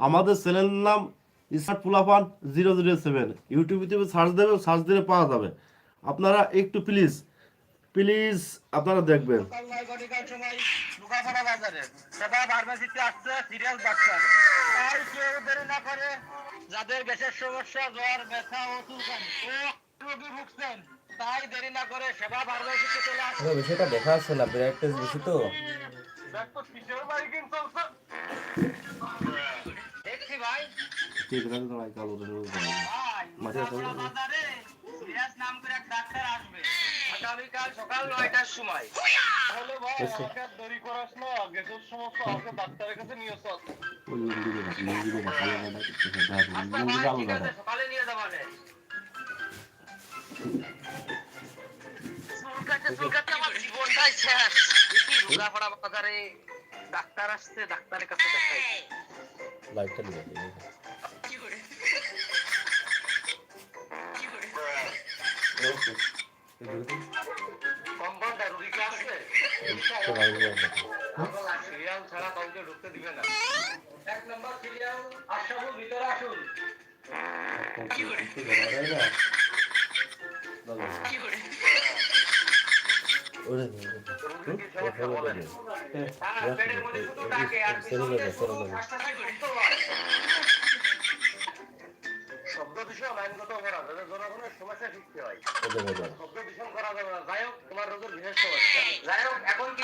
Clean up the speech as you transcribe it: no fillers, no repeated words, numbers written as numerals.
আমাদের চ্যানেলের নাম স্মার্ট ফুলাফান 007। ইউটিউবে সার্চ দেবে, সার্চ দিলে পাওয়া যাবে। আপনারা একটু প্লিজ প্লিজ আপনারা দেখবেন। সকাল 9 ঘটিকার সময় লুকাপাড়া বাজারে সেবা ফার্মেসিতে আসছে সিরিয়াস ডাক্তার। তাই কেউ দেরি না করে যাদের গ্যাসের সমস্যা, জ্বর, ব্যথা ও চুলকানি ও রোগী ভুগছেন, তাই দেরি না করে সেবা ফার্মেসিতে চলে আসুন। বিষয়টা দেখা যাচ্ছে না, ব্রেক টেস্ট বেশি তো। দেখো কিসের বাইকিং চলছে দেখছি ভাই। ঠিক আছে, দাঁড়াই কালো ভাই মাঝে লুকাপাড়া বাজারে সিরিয়াস নাম করে এক ডাক্তার আসবে আগামীকাল সকাল 9টার সময়। তাহলে ভাই আমাকে আর দেরি করাস না, গ্যাসের সমস্যা আমাকে ডাক্তারের কাছে নিয়ে চল। ওই লুঙ্গি দেখাচ্ছি, লুঙ্গি দেখা কালো দাদা আচ্ছা লুঙ্গি ভাই, কালো ঠিক দাদা। আছে, সকালে নিয়ে যাবো নে। চুলকাতে আমার জীবনটাই শেষ। দেখি লুকাপাড়া বাজারে ডাক্তার আসছে, ডাক্তারের কাছে দেখাই। লাইটটা নিয়ে কম্পাউন্ডার রুগী কি আসছে? সিরিয়াল ছাড়া কাউকে ঢুকতে দিবে না। 1 নম্বর সিরিয়াল আশরাফুল, ভিতরে আসুন। রুগীর কি সমস্যা বলেন? হ্যাঁ, পেটের মধ্যে শুধু ডাকে আর পিছনে শুধু শ্বাস-প্রশ্বাস করতে হয়। শব্দ দূষণ আইনগত অপরাধ, এতে জনগণের সমস্যা সৃষ্টি হয়। শব্দ দূষণ করা যাবে না। যাই হোক, তোমার রোগের বিশেষ সমস্যা। যাই হোক, এখন কি